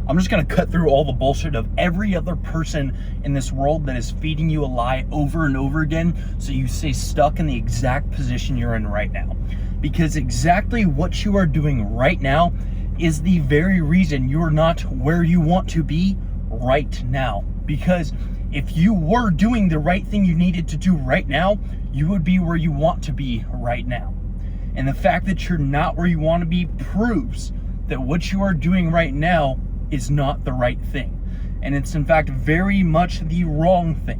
I'm just going to cut through all the bullshit of every other person in this world that is feeding you a lie over and over again, so you stay stuck in the exact position you're in right now. Because exactly what you are doing right now is the very reason you're not where you want to be right now. Because if you were doing the right thing you needed to do right now, you would be where you want to be right now. And the fact that you're not where you want to be proves that what you are doing right now is not the right thing. And it's in fact very much the wrong thing.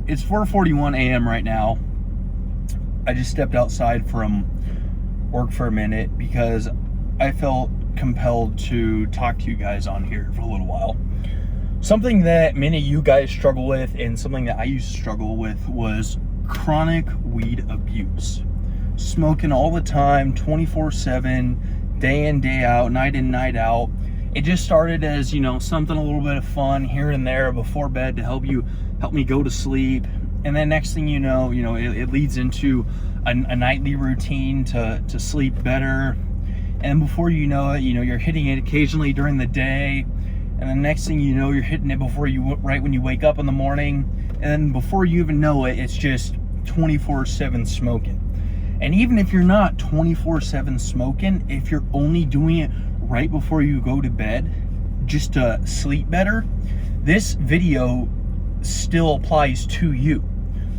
It's 4:41 a.m. right now. I just stepped outside from work for a minute because I felt compelled to talk to you guys on here for a little while. Something that many of you guys struggle with, and something that I used to struggle with, was chronic weed abuse. Smoking all the time, 24/7, day in, day out, night in, night out. It just started as, something a little bit of fun here and there before bed to help me go to sleep. And then next thing you know, it leads into a nightly routine to sleep better. And before you know it, you're hitting it occasionally during the day. And the next thing you know, you're hitting it right when you wake up in the morning. And then before you even know it, it's just 24/7 smoking. And even if you're not 24/7 smoking, if you're only doing it right before you go to bed just to sleep better, this video still applies to you.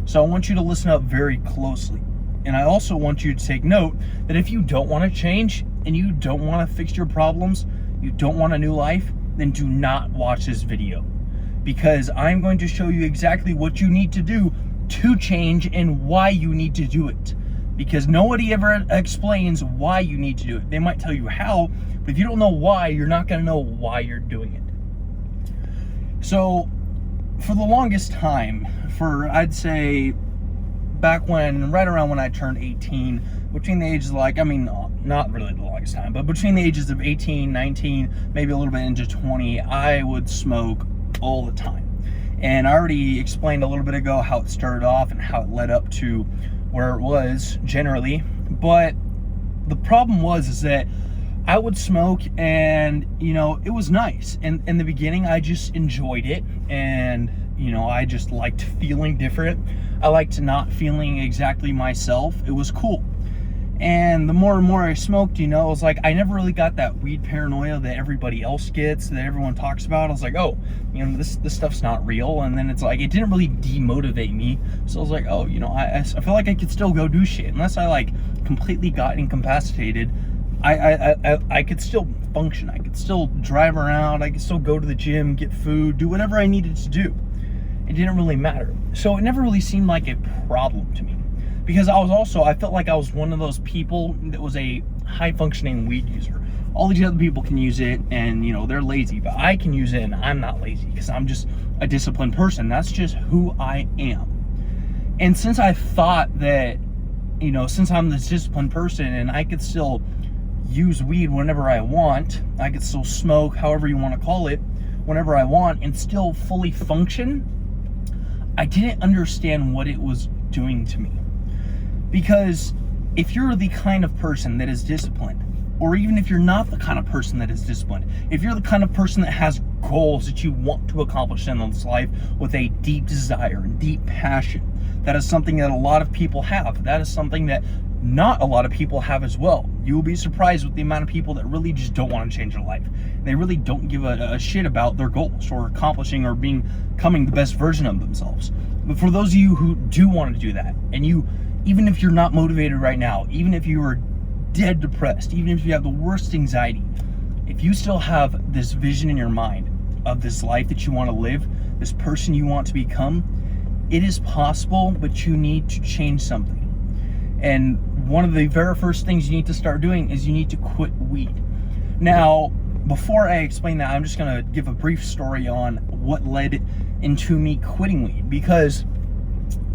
So I want you to listen up very closely. And I also want you to take note that if you don't want to change and you don't want to fix your problems, you don't want a new life, then do not watch this video. Because I'm going to show you exactly what you need to do to change and why you need to do it. Because nobody ever explains why you need to do it. They might tell you how, but if you don't know why, you're not going to know why you're doing it. So for the longest time, I'd say right around when I turned 18, between the ages not really the longest time, but between the ages of 18, 19, maybe a little bit into 20, I would smoke all the time. And I already explained a little bit ago how it started off and how it led up to where it was generally. But the problem is that I would smoke and, it was nice. And in the beginning, I just enjoyed it. And, I just liked feeling different. I liked not feeling exactly myself. It was cool. And the more and more I smoked, it was like I never really got that weed paranoia that everybody else gets, that everyone talks about. I was like, oh, this stuff's not real. And then it's like, it didn't really demotivate me. So I was like, oh, I feel like I could still go do shit. Unless I completely got incapacitated, I could still function. I could still drive around. I could still go to the gym, get food, do whatever I needed to do. It didn't really matter. So it never really seemed like a problem to me. Because I felt like I was one of those people that was a high-functioning weed user. All these other people can use it, and, they're lazy. But I can use it, and I'm not lazy, because I'm just a disciplined person. That's just who I am. And since I thought that, since I'm this disciplined person, and I could still use weed whenever I want, I could still smoke, however you want to call it, whenever I want, and still fully function, I didn't understand what it was doing to me. Because if you're the kind of person that is disciplined, or even if you're not the kind of person that is disciplined, if you're the kind of person that has goals that you want to accomplish in this life with a deep desire and deep passion, that is something that a lot of people have. That is something that not a lot of people have as well. You will be surprised with the amount of people that really just don't want to change their life. They really don't give a shit about their goals or accomplishing or becoming the best version of themselves. But for those of you who do want to do that, and even if you're not motivated right now, even if you are dead depressed, even if you have the worst anxiety, if you still have this vision in your mind of this life that you want to live, this person you want to become, it is possible, but you need to change something. And one of the very first things you need to start doing is you need to quit weed. Now, before I explain that, I'm just going to give a brief story on what led into me quitting weed. Because,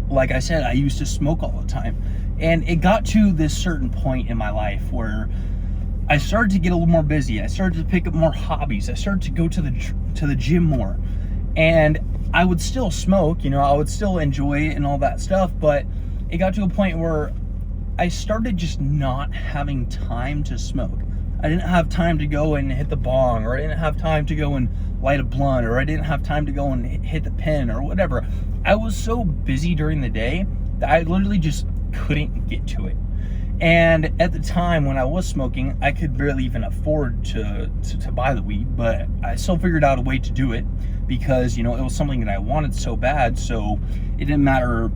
like I said, I used to smoke all the time. And it got to this certain point in my life where I started to get a little more busy. I started to pick up more hobbies. I started to go to the gym more. And I would still smoke, I would still enjoy it and all that stuff. But it got to a point where I started just not having time to smoke. I didn't have time to go and hit the bong, or I didn't have time to go and light a blunt, or I didn't have time to go and hit the pen or whatever. I was so busy during the day that I literally just couldn't get to it. And at the time when I was smoking, I could barely even afford to buy the weed, but I still figured out a way to do it because, you know, it was something that I wanted so bad. So it didn't matter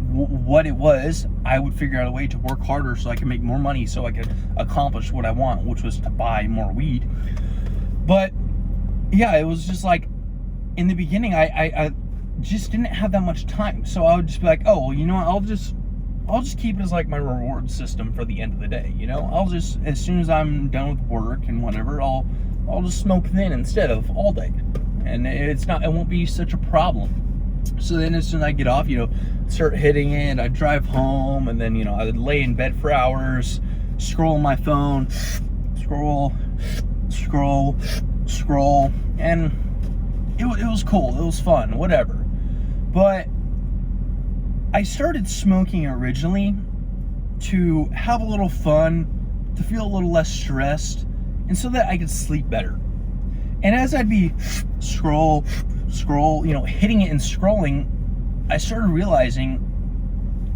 what it was, I would figure out a way to work harder so I could make more money, so I could accomplish what I want, which was to buy more weed. But yeah, it was just like, in the beginning, I just didn't have that much time. So I would just be like, oh, well, you know what, I'll just keep it as like my reward system for the end of the day. You know, I'll just, as soon as I'm done with work and whatever, I'll just smoke then instead of all day, and it won't be such a problem. So then as soon as I get off, you know, start hitting it, I'd drive home, and then, you know, I would lay in bed for hours, scroll on my phone, scroll, and it was cool, it was fun, whatever. But I started smoking originally to have a little fun, to feel a little less stressed, and so that I could sleep better. And as I'd be scroll, you know, hitting it and scrolling, I started realizing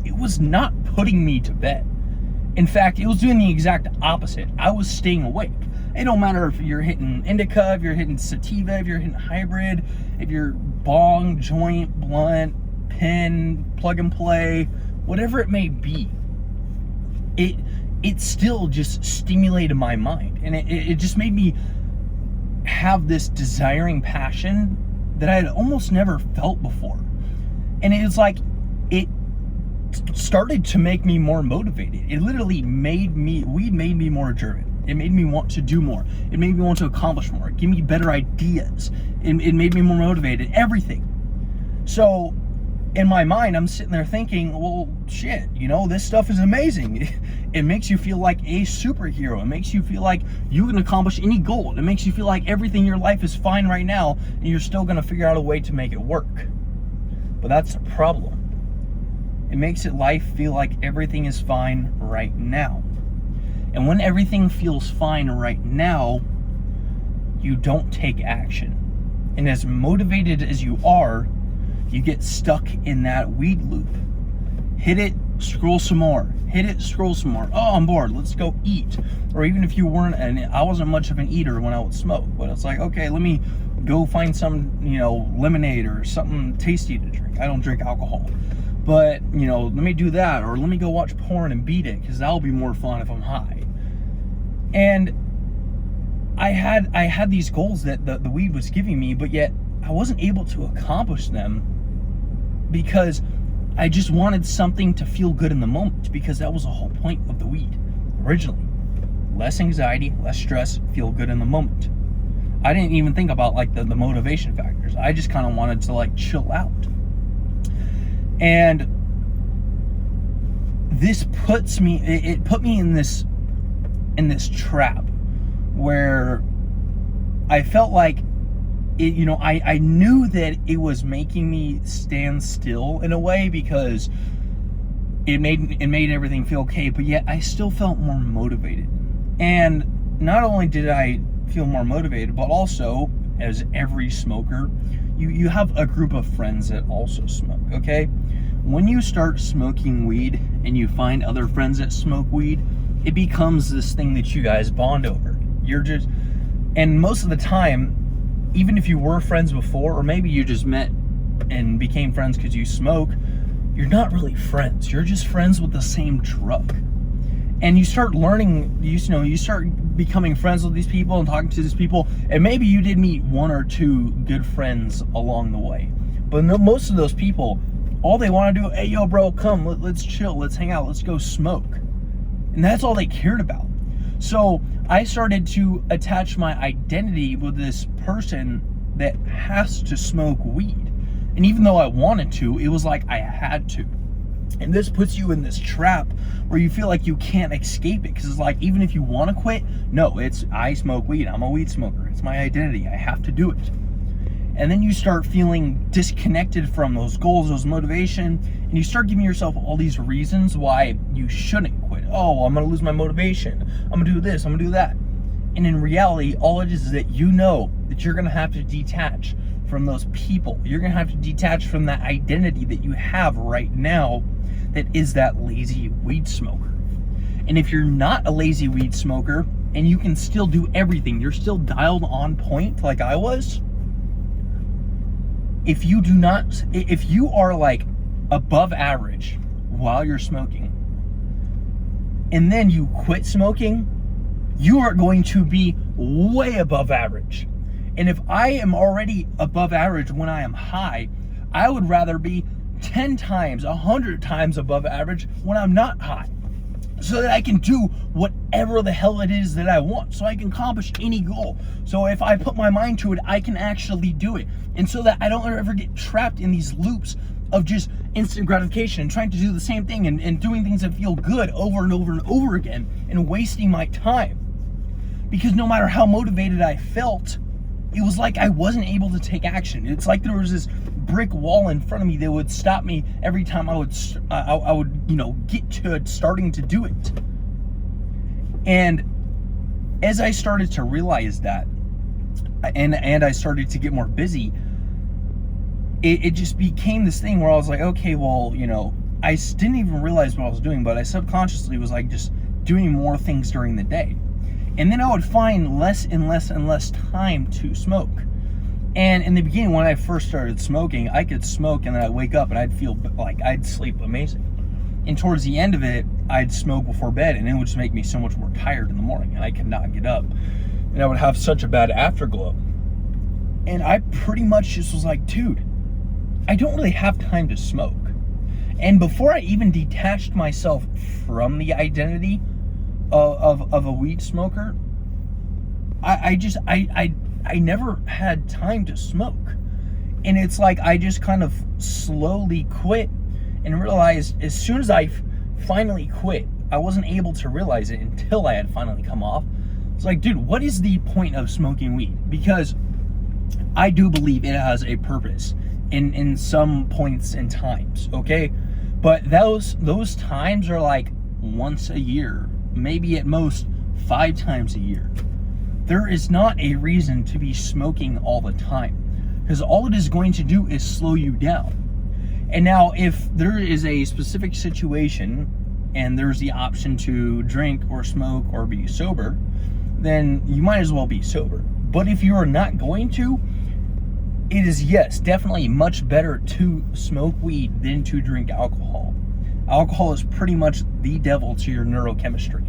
it was not putting me to bed. In fact, it was doing the exact opposite. I was staying awake. It don't matter if you're hitting indica, if you're hitting sativa, if you're hitting hybrid, if you're bong, joint, blunt, pen, plug and play, whatever it may be. It still just stimulated my mind, and it just made me have this desiring passion that I had almost never felt before. And it was like, it started to make me more motivated. It literally made me more driven. It made me want to do more. It made me want to accomplish more. Give me better ideas. It made me more motivated. Everything. So in my mind, I'm sitting there thinking, well, shit, you know, this stuff is amazing. It makes you feel like a superhero. It makes you feel like you can accomplish any goal. It makes you feel like everything in your life is fine right now, and you're still going to figure out a way to make it work. But that's the problem. It makes life feel like everything is fine right now. And when everything feels fine right now, you don't take action. And as motivated as you are, you get stuck in that weed loop. Hit it, scroll some more. Hit it, scroll some more. Oh, I'm bored. Let's go eat. Or even if you weren't, and I wasn't much of an eater when I would smoke, but it's like, okay, let me go find some, you know, lemonade or something tasty to drink. I don't drink alcohol. But, you know, let me do that, or let me go watch porn and beat it, because that'll be more fun if I'm high. And I had these goals that the weed was giving me, but yet I wasn't able to accomplish them because I just wanted something to feel good in the moment, because that was the whole point of the weed originally. Less anxiety, less stress, feel good in the moment. I didn't even think about like the motivation factors. I just kind of wanted to like chill out. And this put me in this trap where I felt like it, you know, I knew that it was making me stand still in a way, because it made everything feel okay, but yet I still felt more motivated. And not only did I feel more motivated, but also, as every smoker, you have a group of friends that also smoke, okay? When you start smoking weed and you find other friends that smoke weed, it becomes this thing that you guys bond over. And most of the time, even if you were friends before, or maybe you just met and became friends because you smoke, you're not really friends. You're just friends with the same drug. And you start learning, you start becoming friends with these people and talking to these people, and maybe you did meet one or two good friends along the way. But most of those people, all they want to do, hey, yo, bro, come, let's chill, let's hang out, let's go smoke. And that's all they cared about. So I started to attach my identity with this person that has to smoke weed. And even though I wanted to, it was like I had to. And this puts you in this trap where you feel like you can't escape it. Because it's like, even if you want to quit, no, I smoke weed. I'm a weed smoker. It's my identity. I have to do it. And then you start feeling disconnected from those goals, those motivation, and you start giving yourself all these reasons why you shouldn't quit. Oh, I'm going to lose my motivation. I'm going to do this. I'm going to do that. And in reality, all it is that you know that you're going to have to detach from those people. You're going to have to detach from that identity that you have right now that is that lazy weed smoker. And if you're not a lazy weed smoker and you can still do everything, you're still dialed on point like I was, if you are like above average while you're smoking and then you quit smoking, you are going to be way above average. And if I am already above average when I am high, I would rather be 10 times, 100 times above average when I'm not high, so that I can do whatever the hell it is that I want, so I can accomplish any goal. So if I put my mind to it, I can actually do it. And so that I don't ever get trapped in these loops of just instant gratification and trying to do the same thing and doing things that feel good over and over and over again and wasting my time. Because no matter how motivated I felt, it was like I wasn't able to take action. It's like there was this brick wall in front of me that would stop me every time I would get to starting to do it. And as I started to realize that, and I started to get more busy, it just became this thing where I was like, okay, well, I didn't even realize what I was doing, but I subconsciously was like just doing more things during the day. And then I would find less and less and less time to smoke. And in the beginning, when I first started smoking, I could smoke and then I'd wake up and I'd feel like I'd sleep amazing. And towards the end of it, I'd smoke before bed and it would just make me so much more tired in the morning and I could not get up. And I would have such a bad afterglow. And I pretty much just was like, dude, I don't really have time to smoke. And before I even detached myself from the identity of a weed smoker, I never had time to smoke. And it's like I just kind of slowly quit and realized as soon as I finally quit, I wasn't able to realize it until I had finally come off. It's like, dude, what is the point of smoking weed? Because I do believe it has a purpose in some points and times, okay? But those times are like once a year, maybe at most 5 times a year. There is not a reason to be smoking all the time, because all it is going to do is slow you down. And now if there is a specific situation and there's the option to drink or smoke or be sober, then you might as well be sober. But if you are not going to, it is, yes, definitely much better to smoke weed than to drink alcohol. Alcohol is pretty much the devil to your neurochemistry.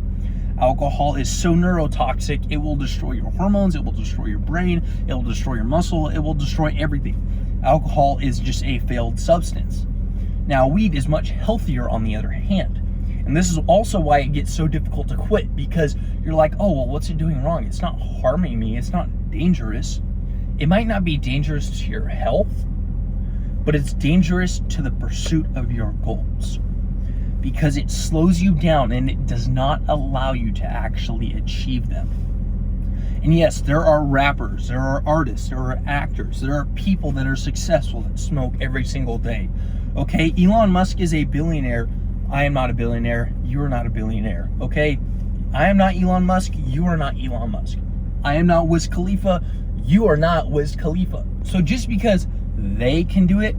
Alcohol is so neurotoxic, it will destroy your hormones, it will destroy your brain, it will destroy your muscle, it will destroy everything. Alcohol is just a failed substance. Now, weed is much healthier on the other hand. And this is also why it gets so difficult to quit, because you're like, oh, well, what's it doing wrong? It's not harming me, it's not dangerous. It might not be dangerous to your health, but it's dangerous to the pursuit of your goals, because it slows you down and it does not allow you to actually achieve them. And yes, there are rappers, there are artists, there are actors, there are people that are successful that smoke every single day. Okay, Elon Musk is a billionaire. I am not a billionaire. You are not a billionaire. Okay, I am not Elon Musk. You are not Elon Musk. I am not Wiz Khalifa. You are not Wiz Khalifa. So just because they can do it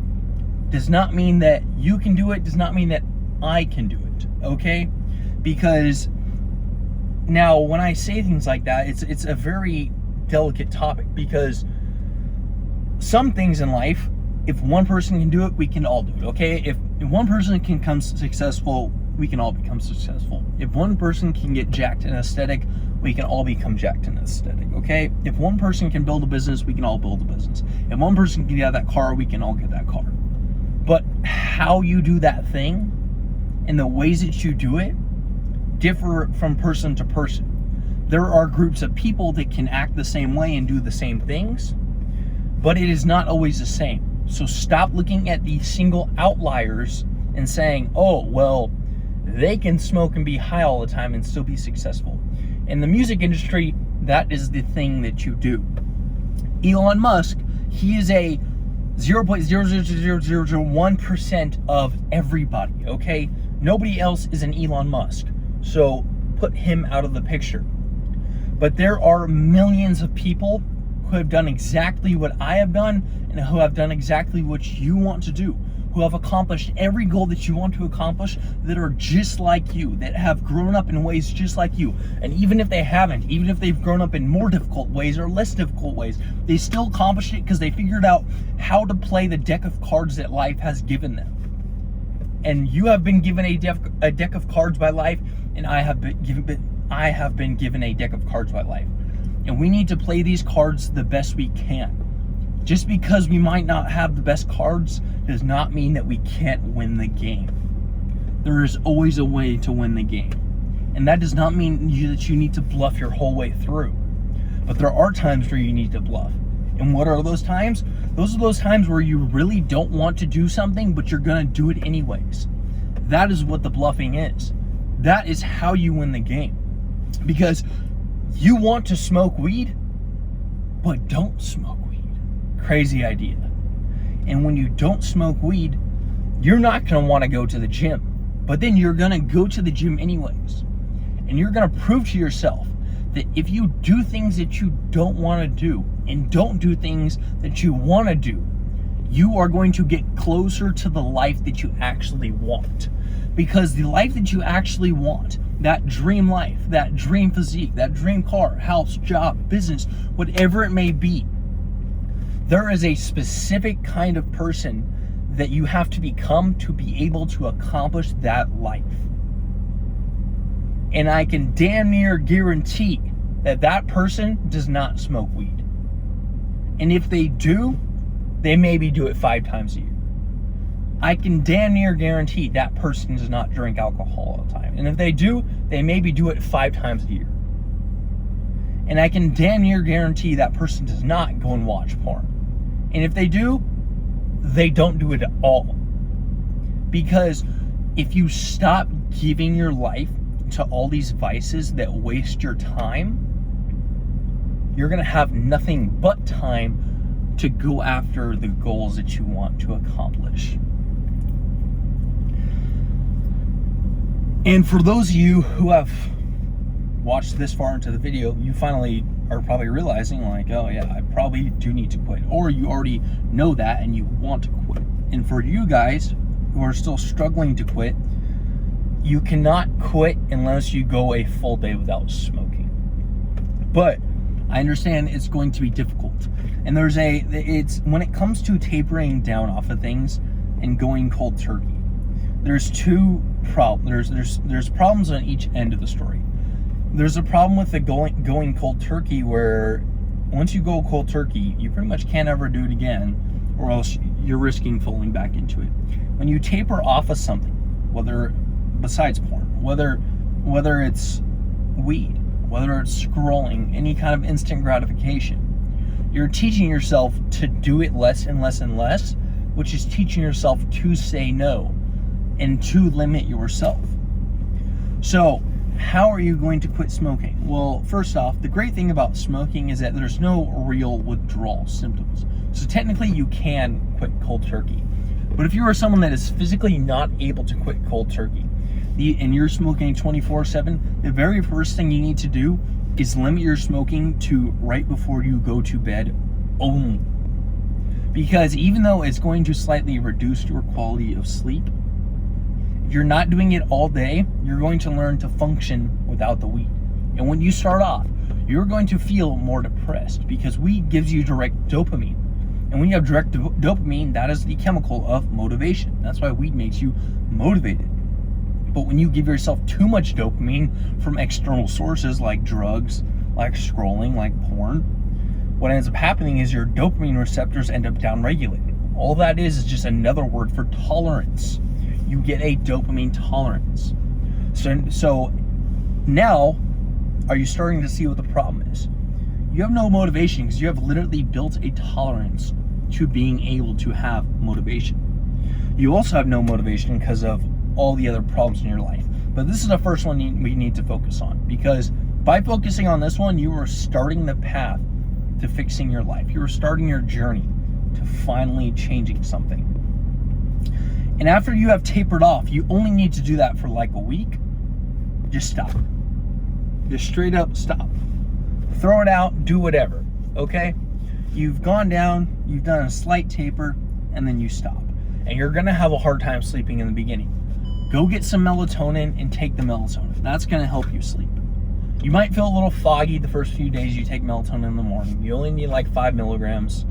does not mean that you can do it, does not mean that I can do it, okay? Because now when I say things like that, it's a very delicate topic, because some things in life, if one person can do it, we can all do it, okay? If one person can become successful, we can all become successful. If one person can get jacked in aesthetic, we can all become jacked in aesthetic, okay? If one person can build a business, we can all build a business. If one person can get that car, we can all get that car. But how you do that thing and the ways that you do it differ from person to person. There are groups of people that can act the same way and do the same things, but it is not always the same. So stop looking at these single outliers and saying, oh, well, they can smoke and be high all the time and still be successful. In the music industry, that is the thing that you do. Elon Musk, he is a 0.00001% of everybody, okay? Nobody else is an Elon Musk. So put him out of the picture. But there are millions of people who have done exactly what I have done and who have done exactly what you want to do, who have accomplished every goal that you want to accomplish, that are just like you, that have grown up in ways just like you. And even if they haven't, even if they've grown up in more difficult ways or less difficult ways, they still accomplished it because they figured out how to play the deck of cards that life has given them. And you have been given a deck of cards by life, and I have been given a deck of cards by life. And we need to play these cards the best we can. Just because we might not have the best cards does not mean that we can't win the game. There is always a way to win the game. And that does not mean that you need to bluff your whole way through. But there are times where you need to bluff. And what are those times? Those are those times where you really don't want to do something, but you're gonna do it anyways. That is what the bluffing is. That is how you win the game. Because you want to smoke weed, but don't smoke weed. Crazy idea. And when you don't smoke weed, you're not going to want to go to the gym, but then you're going to go to the gym anyways. And you're going to prove to yourself that if you do things that you don't want to do and don't do things that you want to do, you are going to get closer to the life that you actually want. Because the life that you actually want, that dream life, that dream physique, that dream car, house, job, business, whatever it may be, there is a specific kind of person that you have to become to be able to accomplish that life. And I can damn near guarantee that that person does not smoke weed. And if they do, they maybe do it 5 times a year. I can damn near guarantee that person does not drink alcohol all the time. And if they do, they maybe do it 5 times a year. And I can damn near guarantee that person does not go and watch porn. And if they do, they don't do it at all. Because if you stop giving your life to all these vices that waste your time, you're going to have nothing but time to go after the goals that you want to accomplish. And for those of you who have watched this far into the video, you finally are probably realizing like, oh yeah, I probably do need to quit. Or you already know that and you want to quit. And for you guys who are still struggling to quit, you cannot quit unless you go a full day without smoking. But I understand it's going to be difficult. And it's when it comes to tapering down off of things and going cold turkey, there's two problems. There's problems on each end of the story. There's a problem with the going cold turkey where once you go cold turkey, you pretty much can't ever do it again, or else you're risking falling back into it. When you taper off of something, whether besides porn, whether it's weed, whether it's scrolling, any kind of instant gratification, you're teaching yourself to do it less and less and less, which is teaching yourself to say no and to limit yourself. So how are you going to quit smoking? Well, first off, the great thing about smoking is that there's no real withdrawal symptoms. So technically you can quit cold turkey. But if you are someone that is physically not able to quit cold turkey, and you're smoking 24/7, the very first thing you need to do is limit your smoking to right before you go to bed only. Because even though it's going to slightly reduce your quality of sleep, if you're not doing it all day, you're going to learn to function without the weed. And when you start off, you're going to feel more depressed because weed gives you direct dopamine. And when you have direct dopamine, that is the chemical of motivation. That's why weed makes you motivated. But when you give yourself too much dopamine from external sources like drugs, like scrolling, like porn, what ends up happening is your dopamine receptors end up downregulated. All that is just another word for tolerance. You get a dopamine tolerance. So now, are you starting to see what the problem is? You have no motivation because you have literally built a tolerance to being able to have motivation. You also have no motivation because of all the other problems in your life. But this is the first one we need to focus on, because by focusing on this one, you are starting the path to fixing your life. You are starting your journey to finally changing something. And after you have tapered off, you only need to do that for like a week. Just stop. Just straight up stop. throw it out, do whatever, okay? You've gone down, you've done a slight taper, and then you stop. And you're gonna have a hard time sleeping in the beginning. Go get some melatonin and take the melatonin. That's gonna help you sleep. You might feel a little foggy the first few days you take melatonin in the morning. You only need like 5 milligrams.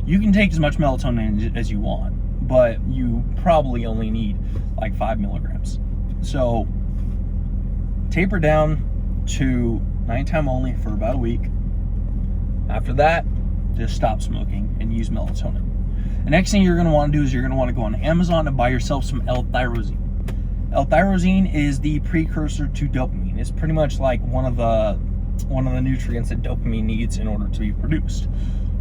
You can take as much melatonin as you want, but you probably only need like 5 milligrams. So taper down to nighttime only for about a week. After that, just stop smoking and use melatonin. The next thing you're going to want to do is you're going to want to go on Amazon and buy yourself some L-tyrosine. L-tyrosine is the precursor to dopamine. It's pretty much like one of the nutrients that dopamine needs in order to be produced.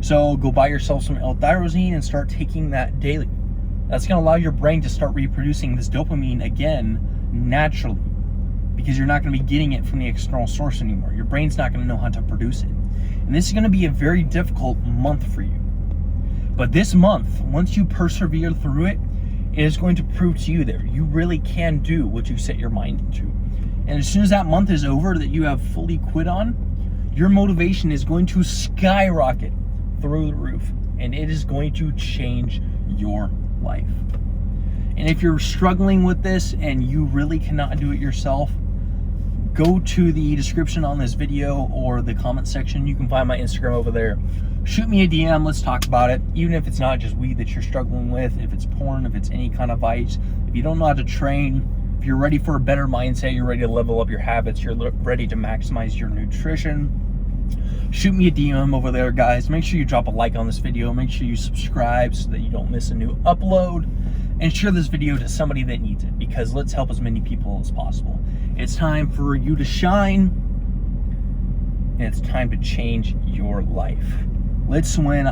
So go buy yourself some L-tyrosine and start taking that daily. That's going to allow your brain to start reproducing this dopamine again naturally, because you're not going to be getting it from the external source anymore. Your brain's not going to know how to produce it. And this is going to be a very difficult month for you. But this month, once you persevere through it, it is going to prove to you that you really can do what you set your mind into. And as soon as that month is over that you have fully quit on, your motivation is going to skyrocket through the roof, and it is going to change your life. And if you're struggling with this and you really cannot do it yourself, go to the description on this video or the comment section. You can find my Instagram over there. Shoot me a DM, let's talk about it. Even if it's not just weed that you're struggling with, if it's porn, if it's any kind of vice, if you don't know how to train, if you're ready for a better mindset, you're ready to level up your habits, you're ready to maximize your nutrition, shoot me a DM over there, guys. Make sure you drop a like on this video. Make sure you subscribe so that you don't miss a new upload. And share this video to somebody that needs it, because let's help as many people as possible. It's time for you to shine, and it's time to change your life. Let's win.